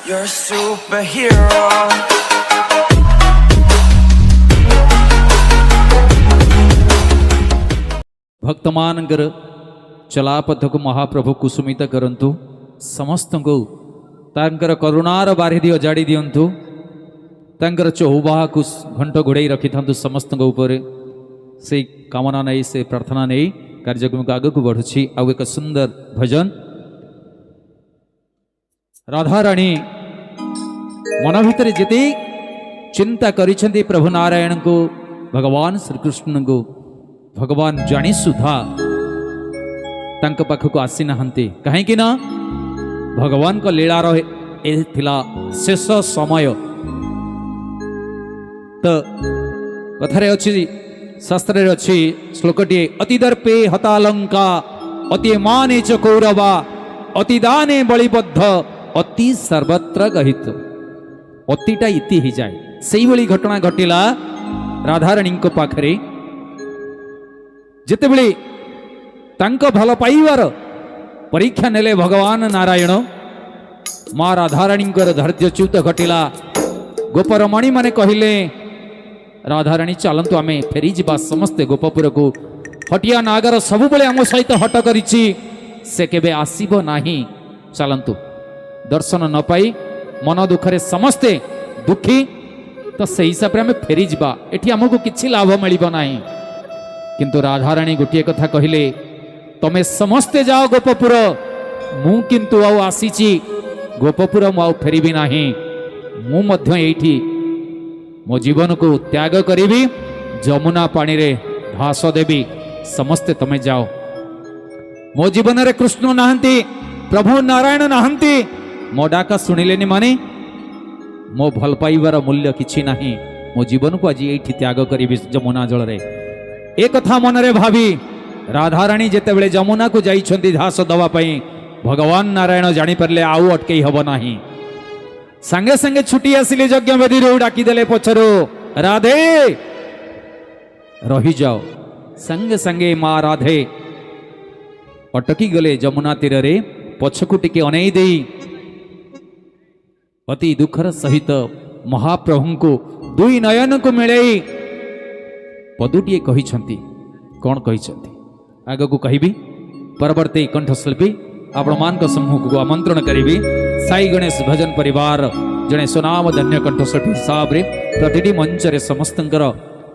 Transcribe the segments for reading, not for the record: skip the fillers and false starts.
You're a superhero. भक्तमानଙ୍କର ଚଲାପଥକୁ ମହାପ୍ରଭୁ କୁସୁମିତ କରନ୍ତୁ। ସମସ୍ତଙ୍କୁ ତାଙ୍କର କରୁଣାର ବାରିଧି ଅଜାଡ଼ି ଦିଅନ୍ତୁ। ତାଙ୍କର ଚଉବାହାକୁ ଘଣ୍ଟ ଘୋଡ଼େଇ ରଖିଥାନ୍ତୁ ସମସ୍ତଙ୍କ ଉପରେ। ସେଇ କାମନା ନେଇ, ସେ ପ୍ରାର୍ଥନା ନେଇ କାର୍ଯ୍ୟକ୍ରମକୁ ଆଗକୁ ବଢ଼ୁଛି। ଆଉ ଏକ ସୁନ୍ଦର ଭଜନ। ରାଧାରାଣୀ ମନ ଭିତରେ ଯେତେ ଚିନ୍ତା କରିଛନ୍ତି ପ୍ରଭୁ ନାରାୟଣଙ୍କୁ, ଭଗବାନ ଶ୍ରୀକୃଷ୍ଣଙ୍କୁ, ଭଗବାନ ଜାଣି ସୁଦ୍ଧା ତାଙ୍କ ପାଖକୁ ଆସିନାହାନ୍ତି। କାହିଁକି ନା ଭଗବାନଙ୍କ ଲୀଳାର ଏ ଥିଲା ଶେଷ ସମୟ। ତ କଥାରେ ଅଛି, ଶାସ୍ତ୍ରରେ ଅଛି ଶ୍ଲୋକଟିଏ, ଅତି ଦର୍ପେ ହତାଲଙ୍କା ଅତି ମାନେ ଚ କୌରବା ଅତି ଦାନେ ବଳିବଦ୍ଧ ଅତି ସର୍ବତ୍ର ଗହିତ। ଅତିଟା ଇତି ହେଇଯାଏ। ସେଇଭଳି ଘଟଣା ଘଟିଲା ରାଧାରାଣୀଙ୍କ ପାଖରେ। ଯେତେବେଳେ ତାଙ୍କ ଭଲ ପାଇବାର ପରୀକ୍ଷା ନେଲେ ଭଗବାନ ନାରାୟଣ, ମା ରାଧାରାଣୀଙ୍କର ଧୈର୍ଯ୍ୟଚ୍ୟୁତ ଘଟିଲା। ଗୋପରମଣି ମାନେ କହିଲେ, ରାଧାରାଣୀ ଚାଲନ୍ତୁ ଆମେ ଫେରିଯିବା ସମସ୍ତେ ଗୋପପୁରକୁ। ହଟିଆ ନାଗର ସବୁବେଳେ ଆମ ସହିତ ହଟ କରିଛି, ସେ କେବେ ଆସିବ ନାହିଁ। ଚାଲନ୍ତୁ। ଦର୍ଶନ ନ ପାଇ ମନ ଦୁଃଖରେ ସମସ୍ତେ ଦୁଃଖୀ, ତ ସେଇ ହିସାବରେ ଆମେ ଫେରିଯିବା। ଏଠି ଆମକୁ କିଛି ଲାଭ ମିଳିବ ନାହିଁ। କିନ୍ତୁ ରାଧାରାଣୀ ଗୋଟିଏ କଥା କହିଲେ, ତମେ ସମସ୍ତେ ଯାଅ ଗୋପପୁର, ମୁଁ କିନ୍ତୁ ଆଉ ଆସିଛି ଗୋପପୁର, ମୁଁ ଆଉ ଫେରିବି ନାହିଁ। ମୁଁ ମଧ୍ୟ ଏଇଠି ମୋ ଜୀବନକୁ ତ୍ୟାଗ କରିବି, ଯମୁନା ପାଣିରେ ଘାସ ଦେବି। ସମସ୍ତେ ତମେ ଯାଅ। ମୋ ଜୀବନରେ କୃଷ୍ଣ ନାହାନ୍ତି, ପ୍ରଭୁ ନାରାୟଣ ନାହାନ୍ତି। ମୋ ଡାକ ଶୁଣିଲେନି ମାନେ ମୋ ଭଲ ପାଇବାର ମୂଲ୍ୟ କିଛି ନାହିଁ। ମୋ ଜୀବନକୁ ଆଜି ଏଇଠି ତ୍ୟାଗ କରିବି ଯମୁନା ଜଳରେ। ଏ କଥା ମନରେ ଭାବି ରାଧାରାଣୀ ଯେତେବେଳେ ଯମୁନାକୁ ଯାଇଛନ୍ତି ଘାସ ଦେବା ପାଇଁ, ଭଗବାନ ନାରାୟଣ ଜାଣିପାରିଲେ ଆଉ ଅଟକେଇ ହବ ନାହିଁ। ସାଙ୍ଗେ ସାଙ୍ଗେ ଛୁଟି ଆସିଲେ ଯଜ୍ଞବେଦୀରୁ, ଡାକିଦେଲେ ପଛରୁ, ରାଧେ ରହିଯାଅ। ସାଙ୍ଗେ ସାଙ୍ଗେ ମା ରାଧେ ଅଟକି ଗଲେ ଯମୁନା ତୀରରେ। ପଛକୁ ଟିକେ ଅନେଇ ଦେଇ ଅତି ଦୁଃଖର ସହିତ ମହାପ୍ରଭୁଙ୍କୁ ଦୁଇ ନୟନକୁ ମିଳେଇ ପଦୁଟିଏ କହିଛନ୍ତି। କ'ଣ କହିଛନ୍ତି ଆଗକୁ କହିବି। ପରବର୍ତ୍ତୀ କଣ୍ଠଶିଳ୍ପୀ ଆପଣମାନଙ୍କ ସମ୍ମୁଖକୁ ଆମନ୍ତ୍ରଣ କରିବି। ସାଇ ଗଣେଶ ଭଜନ ପରିବାର ଜଣେ ସୁନାମଧନ୍ୟ କଣ୍ଠଶିଳ୍ପୀ ହିସାବରେ ପ୍ରତିଟି ମଞ୍ଚରେ ସମସ୍ତଙ୍କର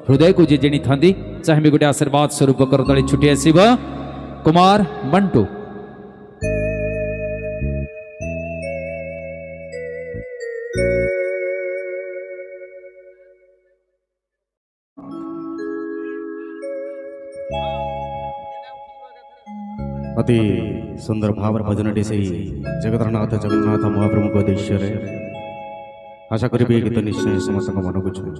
ହୃଦୟକୁ ଯିଏ ଜିଣିଥାନ୍ତି, ଚାହିଁବି ଗୋଟେ ଆଶୀର୍ବାଦ ସ୍ୱରୂପ କରତାଳି ଛୁଟି ଆସିବ। କୁମାର ମଣ୍ଟୁ। अति सुंदर भाव भजनटी से जगतनाथ जगन्नाथ महाप्रभु उद्देश्य आशा करी गीत निश्चय समस्त मन को छुए।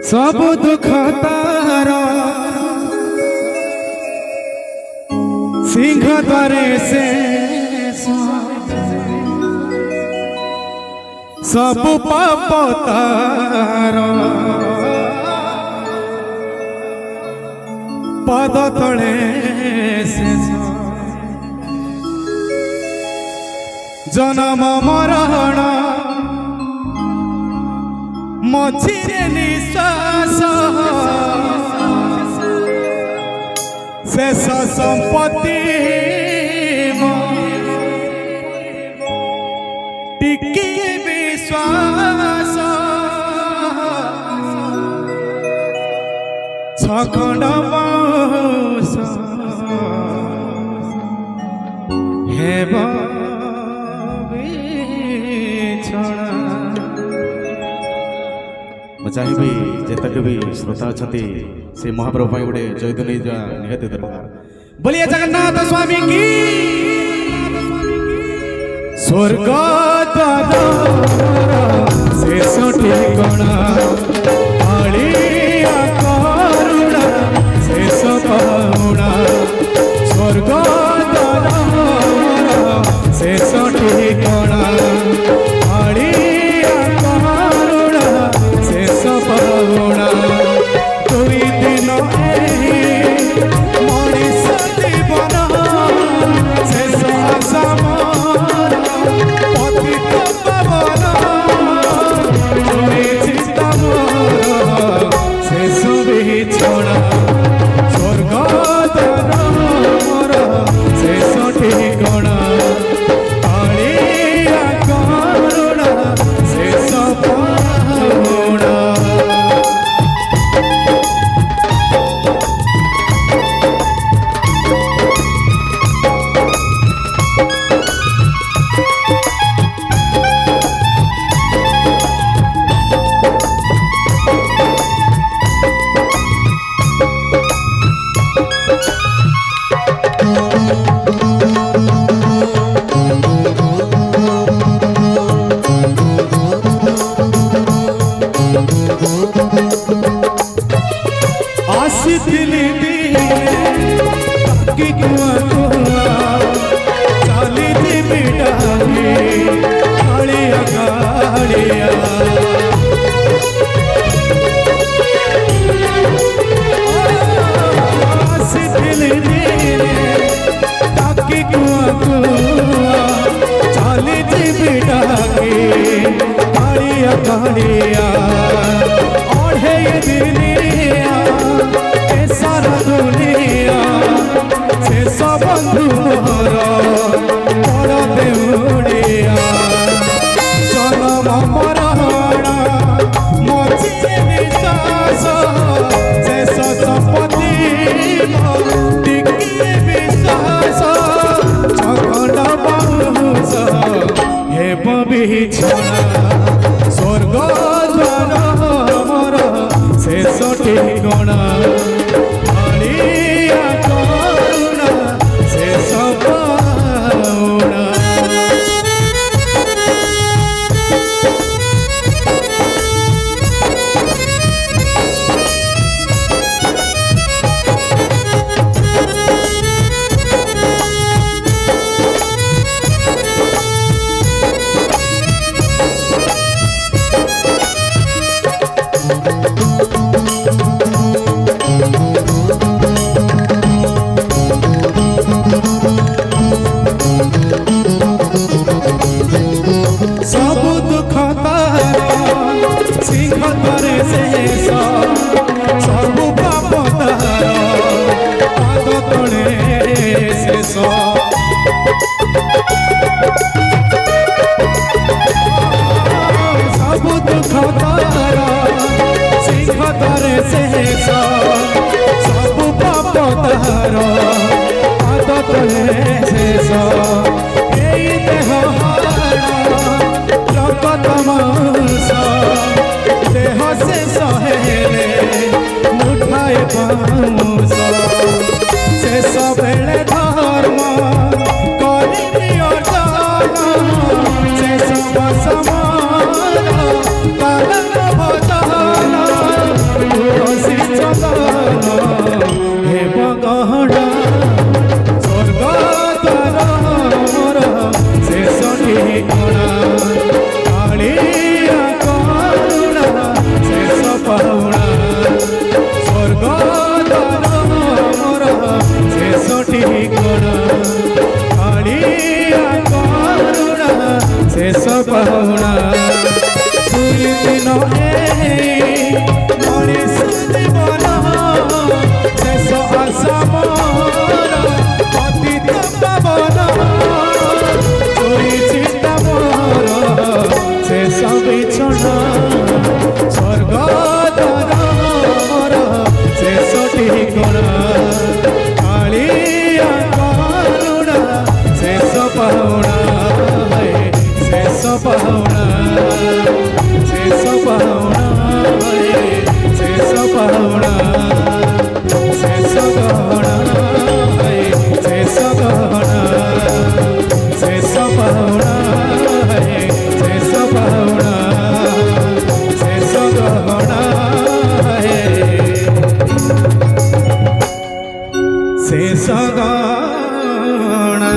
सब दुख तार सिंह द्वारे से सब पाप तार पद तले से जन्म मरण मझिरे निश्वास शेष संपत्ति टिकी विश्वास छखंड चाहिए जेतक भी श्रोता अच्छा से महाप्रभु ପାଇଁ ଗୋଟେ ଜୟଧ୍ୱନି ନିହାତି ଦରକାର। बोलिए जगन्नाथ स्वामी की। स्वर्ग द्वार शेष ठिकଣା आଳିया करुणा शेष पाहुणा। स्वर्ग द्वार शेष ठिकଣା आलिया करुणा शेष पाहुणा। दुई दिन मଣିଷ ଜୀବନ ଶେଷ ଆଶା ମୋର ପତିତ ପାବନ। ଦୁଇ ଚିନ୍ତା ମୋର ଶେଷ ବିଛଣା। ସ୍ୱର୍ଗ ଦ୍ୱାର ମୋର ଶେଷ ଠିକଣା ଆଳିଆ କରୁଣା ଶେଷ ପାହୁଣା। आसिथिली कि कुआ कुआ चाली जीवी डाली कालिया कालिया। आसिथिली कि कुआ कुआ चाली जीवी डाली कालिया कालिया। ओढ़े दिनिया सारा दुनिया से सब बंधु मोर बड़ देउड़िया। जन्म मरण मझिरे निश्वास शेष संपत्ति टिके विश्वास। छखंड बाहुस हेब बिछଣା। स्वर्ग द्वार मोर शेष ठिकଣା आलिया करुणा शेष पाहुणा। सब दुख तार सिंह करे शेष सब पाप तार पाद तले शेष। सब दुख तार सिंह करे शेष सब पाप तार पाद तले शेष। एई देह देह से सहेले मुठाए पाऊस शेष बेले धर्म करी अर्जन शेष बसमान पालन भजन तुलसी चंदन हेब गहना। स्वर्ग द्वार मोर शेष ठिकଣା आलिया करुणा शेष पाहुणा। स्वर्ग द्वार ଗଣା